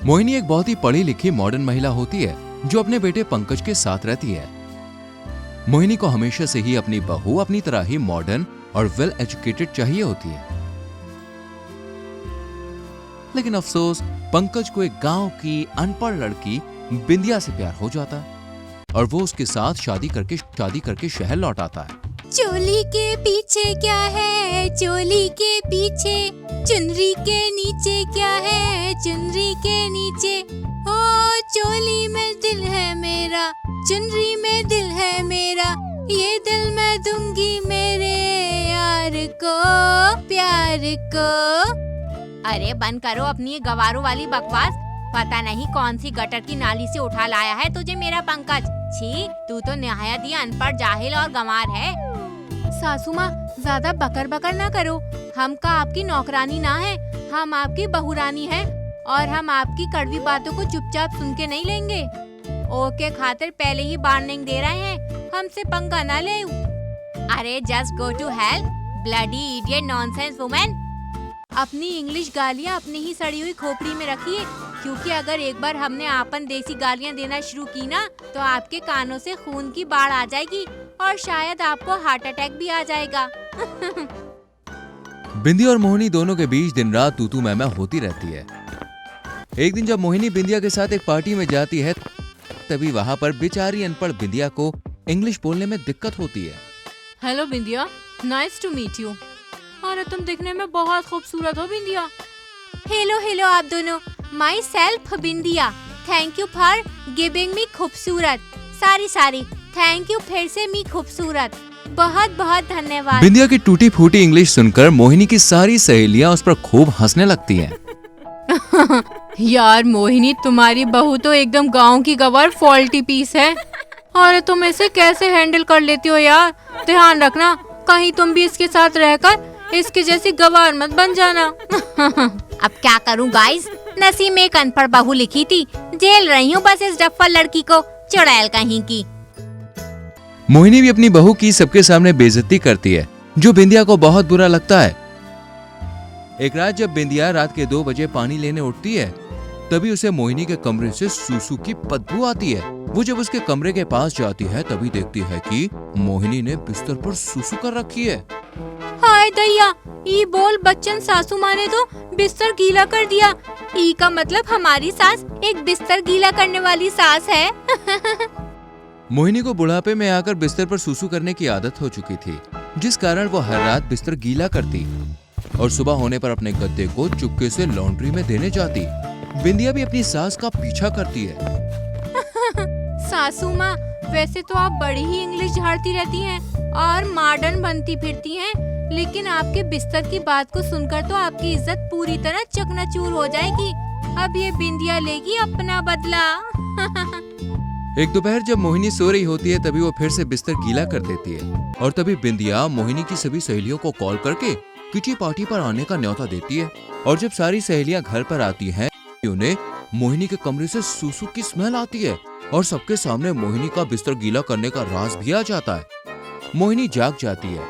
मोहिनी एक बहुत ही पढ़ी लिखी मॉडर्न महिला होती है जो अपने बेटे पंकज के साथ रहती है। मोहिनी को हमेशा से ही अपनी बहू अपनी तरह ही मॉडर्न और वेल एजुकेटेड चाहिए होती है। लेकिन अफसोस पंकज को एक गांव की अनपढ़ लड़की बिंदिया से प्यार हो जाता है और वो उसके साथ शादी करके शहर लौट आता है। चोली के पीछे क्या है, चोली के पीछे, चुनरी के नीचे क्या है, चुनरी के नीचे। ओ चोली में दिल है मेरा, चुनरी में दिल है मेरा, ये दिल मैं दूंगी मेरे यार को, प्यार को। अरे बंद करो अपनी ये गवारों वाली बकवास। पता नहीं कौन सी गटर की नाली से उठा लाया है तुझे मेरा पंकज। छी, तू तो निहायत ही अनपढ़, जाहिल और गंवार है। सासू माँ, ज्यादा बकर बकर ना करो। हम का आपकी नौकरानी ना है, हम आपकी बहुरानी है और हम आपकी कड़वी बातों को चुपचाप सुन के नहीं लेंगे। ओके खातिर पहले ही वार्निंग दे रहे हैं, हमसे पंगा ना ले। अरे just go to hell, bloody idiot nonsense women. अपनी इंग्लिश गालियाँ अपनी ही सड़ी हुई खोपड़ी में रखिए, क्योंकि अगर एक बार हमने आपन देसी गालियाँ देना शुरू की ना तो आपके कानों से खून की बाढ़ आ जाएगी और शायद आपको हार्ट अटैक भी आ जाएगा। बिंदिया और मोहिनी दोनों के बीच दिन रात तू मैं होती रहती है। एक दिन जब मोहिनी बिंदिया के साथ एक पार्टी में जाती है तभी वहाँ पर बेचारी अनपढ़ बिंदिया को इंग्लिश बोलने में दिक्कत होती है। Hello Bindiya, nice to meet you. अरे तुम दिखने में बहुत खूबसूरत हो बिंदिया। हेलो हेलो आप दोनों, my self Bindiya. Thank you for giving me खूबसूरत। सारी थैंक यू फिर से मी खूबसूरत। बहुत बहुत धन्यवाद। बिंदिया की टूटी फूटी इंग्लिश सुनकर मोहिनी की सारी सहेलियां उस पर खूब हंसने लगती हैं। यार मोहिनी, तुम्हारी बहू तो एकदम गांव की गवार फॉल्टी पीस है। और तुम इसे कैसे हैंडल कर लेती हो यार। ध्यान रखना कहीं तुम भी इसके साथ रहकर इसके जैसी गवार मत बन जाना। अब क्या करूं गाइस, नसीब में एक अनपढ़ बहू लिखी थी, जेल रही हूँ बस इस डफ्फर लड़की को, चुड़ैल कहीं की। मोहिनी भी अपनी बहू की सबके सामने बेइज्जती करती है, जो बिंदिया को बहुत बुरा लगता है। एक रात जब बिंदिया रात के 2 बजे पानी लेने उठती है तभी उसे मोहिनी के कमरे से सूसू की बदबू आती है। वो जब उसके कमरे के पास जाती है तभी देखती है कि मोहिनी ने बिस्तर पर सूसू कर रखी है। हाय दैया, ई बोल बच्चन सासू माँ ने तो बिस्तर गीला कर दिया। ई का मतलब हमारी सास एक बिस्तर गीला करने वाली सास है। मोहिनी को बुढ़ापे में आकर बिस्तर पर सूसू करने की आदत हो चुकी थी, जिस कारण वो हर रात बिस्तर गीला करती और सुबह होने पर अपने गद्दे को चुपके से लॉन्ड्री में देने जाती। बिंदिया भी अपनी सास का पीछा करती है। सासू माँ, वैसे तो आप बड़ी ही इंग्लिश झाड़ती रहती हैं और मॉडर्न बनती फिरती हैं, लेकिन आपके बिस्तर की बात को सुनकर तो आपकी इज्जत पूरी तरह चकनाचूर हो जाएगी। अब ये बिंदिया लेगी अपना बदला। एक दोपहर जब मोहिनी सो रही होती है तभी वो फिर से बिस्तर गीला कर देती है और तभी बिंदिया मोहिनी की सभी सहेलियों को कॉल करके किटी पार्टी पर आने का न्योता देती है। और जब सारी सहेलियां घर पर आती हैं उन्हें मोहिनी के कमरे से सूसू की स्मेल आती है और सबके सामने मोहिनी का बिस्तर गीला करने का राज भी आ जाता है। मोहिनी जाग जाती है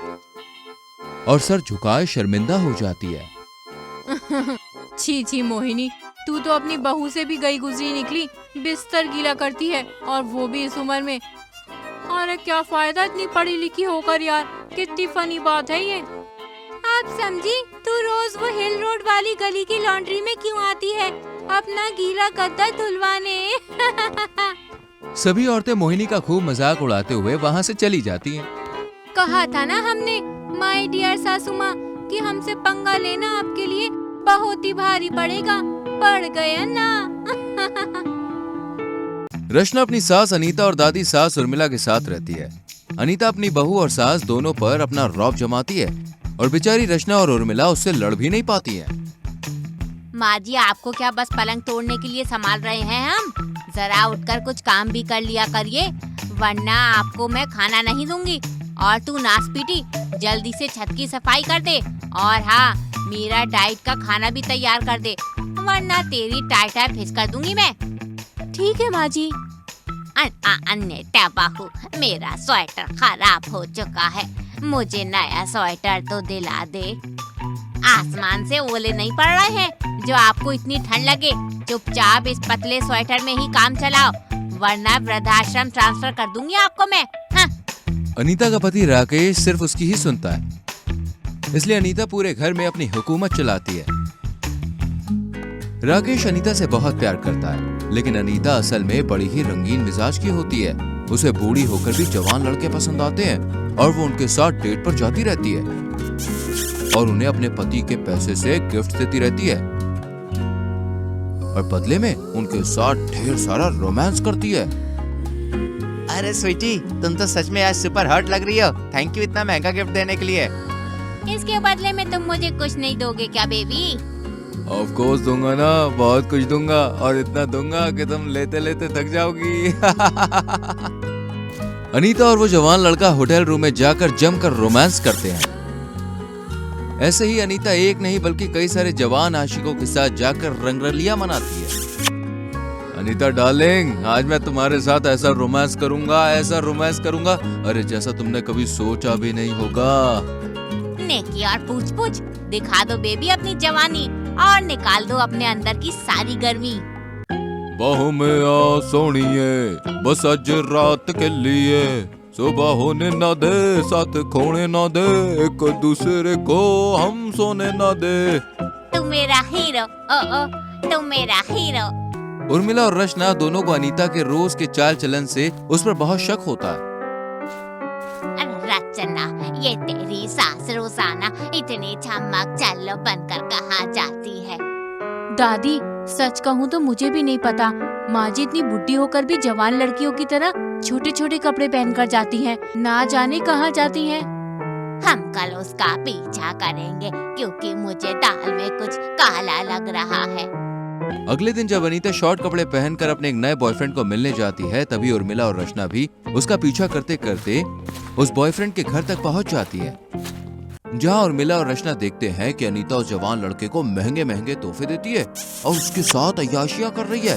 और सर झुकाए शर्मिंदा हो जाती है। छी मोहिनी, तू तो अपनी बहू से भी गई गुजरी निकली, बिस्तर गीला करती है और वो भी इस उम्र में। अरे क्या फायदा इतनी पढ़ी लिखी होकर यार, कितनी फनी बात है ये। आप समझी, तू रोज वो हिल रोड वाली गली की लॉन्ड्री में क्यों आती है अपना गीला गद्दा धुलवाने। सभी औरतें मोहिनी का खूब मजाक उड़ाते हुए वहाँ से चली जाती हैं। कहा था ना हमने माय डियर सासू माँ कि हमसे पंगा लेना आपके लिए बहुत ही भारी पड़ेगा, पड़ गया ना। रचना अपनी सास अनीता और दादी सास उर्मिला के साथ रहती है। अनीता अपनी बहू और सास दोनों पर अपना रौब जमाती है और बेचारी रचना और उर्मिला उससे लड़ भी नहीं पाती है। माँ जी, आपको क्या बस पलंग तोड़ने के लिए संभाल रहे हैं हम? जरा उठकर कुछ काम भी कर लिया करिए, वरना आपको मैं खाना नहीं दूंगी। और तू नासपीटी, जल्दी से छत की सफाई कर दे और हाँ, मेरा डाइट का खाना भी तैयार कर दे, वरना तेरी टाई टाई फिस कर दूंगी मैं। ठीक है माँ जी। अन्य बाहू, मेरा स्वेटर खराब हो चुका है, मुझे नया स्वेटर तो दिला दे। आसमान से ओले नहीं पड़ रहे हैं, जो आपको इतनी ठंड लगे। चुपचाप इस पतले स्वेटर में ही काम चलाओ, वरना वृद्धाश्रम ट्रांसफर कर दूंगी आपको मैं। हाँ। अनीता का पति राकेश सिर्फ उसकी ही सुनता है, इसलिए अनीता पूरे घर में अपनी हुकूमत चलाती है। राकेश अनीता से बहुत प्यार करता है, लेकिन अनीता असल में बड़ी ही रंगीन मिजाज की होती है। उसे बूढ़ी होकर भी जवान लड़के पसंद आते हैं और वो उनके साथ डेट पर जाती रहती है और उन्हें अपने पति के पैसे से गिफ्ट देती रहती है और बदले में उनके साथ ढेर सारा रोमांस करती है। अरे स्वीटी, तुम तो सच में आज सुपर हॉट लग रही हो। थैंक यू इतना महंगा गिफ्ट देने के लिए। इसके बदले में तुम मुझे कुछ नहीं दोगे क्या बेबी? ऑफ कोर्स दूंगा ना, बहुत कुछ दूंगा और इतना दूंगा कि तुम लेते लेते थक जाओगी। अनीता और वो जवान लड़का होटल रूम में जाकर जमकर रोमांस करते हैं। ऐसे ही अनीता एक नहीं बल्कि कई सारे जवान आशिकों के साथ जाकर रंगरलियां मनाती है। अनीता डार्लिंग, आज मैं तुम्हारे साथ ऐसा रोमांस करूंगा, अरे जैसा तुमने कभी सोचा भी नहीं होगा। नेकी और पूछ दिखा दो बेबी अपनी जवानी और निकाल दो अपने अंदर की सारी गर्मी। बाहों में आ सोनिए, बस आज रात के लिए, सुबह होने ना दे, साथ खोने ना दे, एक दूसरे को हम सोने ना दे। तू मेरा हीरो, ओ तू मेरा हीरो। उर्मिला और रचना दोनों को अनीता के रोज के चाल चलन से उस पर बहुत शक होता है। रचना, ये तेरी सास रोजाना इतनी चमक चल्लो बनकर कहाँ जाती है? दादी, सच कहूँ तो मुझे भी नहीं पता। माँ जी इतनी बुढ़ी होकर भी जवान लड़कियों की तरह छोटे छोटे कपड़े पहनकर जाती हैं, ना जाने कहाँ जाती हैं। हम कल उसका पीछा करेंगे क्योंकि मुझे दाल में कुछ काला लग रहा है। अगले दिन जब अनीता शॉर्ट कपड़े पहनकर अपने एक नए बॉयफ्रेंड को मिलने जाती है, तभी उर्मिला और रचना भी उसका पीछा करते करते उस बॉयफ्रेंड के घर तक पहुंच जाती है, जहां उर्मिला और रचना देखते हैं कि अनीता उस जवान लड़के को महंगे महंगे तोहफे देती है और उसके साथ अय्याशियां कर रही है।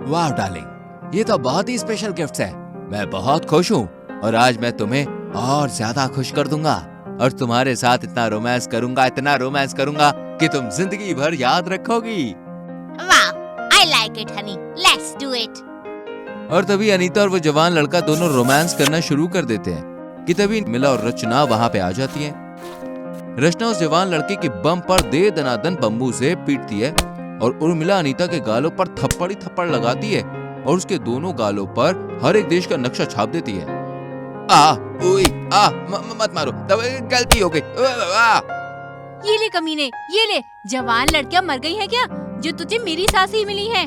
वाह डार्लिंग, ये तो बहुत ही स्पेशल गिफ्ट्स है। मैं बहुत खुश हूँ और आज मैं तुम्हें और ज्यादा खुश कर दूंगा और तुम्हारे साथ इतना रोमांस करूंगा कि तुम जिंदगी भर याद रखोगी। वाह, I like it honey, let's do it। और तभी अनीता और वो जवान लड़का दोनों रोमांस करना शुरू कर देते हैं कि तभी उर्मिला और रचना वहां पे आ जाती हैं। रचना उस जवान लड़के की बम पर दे दनादन बम्बू से पीटती है और उर्मिला अनीता के गालों पर थप्पड़ ही थप्पड़ लगाती है और उसके दोनों गालों पर हर एक देश का नक्शा छाप देती है। मत मारो, तब गलती हो गई। ये ले कमीने, ये ले, जवान लड़कियां मर गई हैं क्या जो तुझे मेरी सास ही मिली है?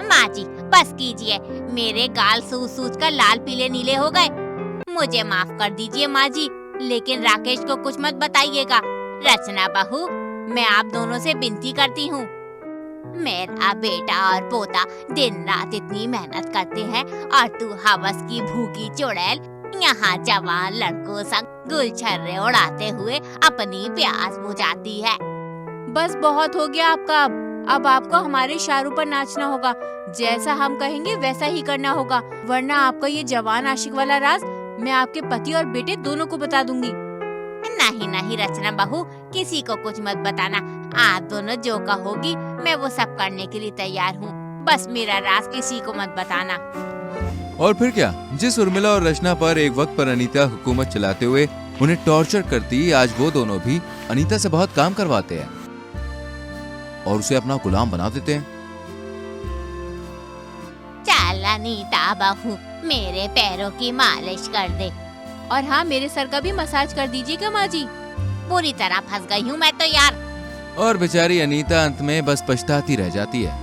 माँ जी बस कीजिए, मेरे गाल सूज कर लाल पीले नीले हो गए। मुझे माफ कर दीजिए माँ जी, लेकिन राकेश को कुछ मत बताइएगा। रचना बहू, मैं आप दोनों से विनती करती हूँ। मेरा बेटा और पोता दिन रात इतनी मेहनत करते हैं और तू हवस की भूखी चुड़ैल यहाँ जवान लड़कों संग गुलछर्रे उड़ाते हुए अपनी प्यास बुझाती है। बस बहुत हो गया आपका। अब आपको हमारे इशारों पर नाचना होगा, जैसा हम कहेंगे वैसा ही करना होगा, वरना आपका ये जवान आशिक वाला राज मैं आपके पति और बेटे दोनों को बता दूंगी। नहीं रचना बहू, किसी को कुछ मत बताना। आप दोनों जो कहोगी मैं वो सब करने के लिए तैयार हूँ, बस मेरा राज किसी को मत बताना। और फिर क्या, जिस उर्मिला और रचना पर एक वक्त पर अनीता हुकूमत चलाते हुए उन्हें टॉर्चर करती, आज वो दोनों भी अनीता से बहुत काम करवाते हैं और उसे अपना गुलाम बना देते हैं। चल अनीता बहू, मेरे पैरों की मालिश कर दे। और हाँ, मेरे सर का भी मसाज कर दीजिएगा माँ जी। पूरी तरह फंस गई हूँ मैं तो यार। और बेचारी अनीता अंत में बस पछताती रह जाती है।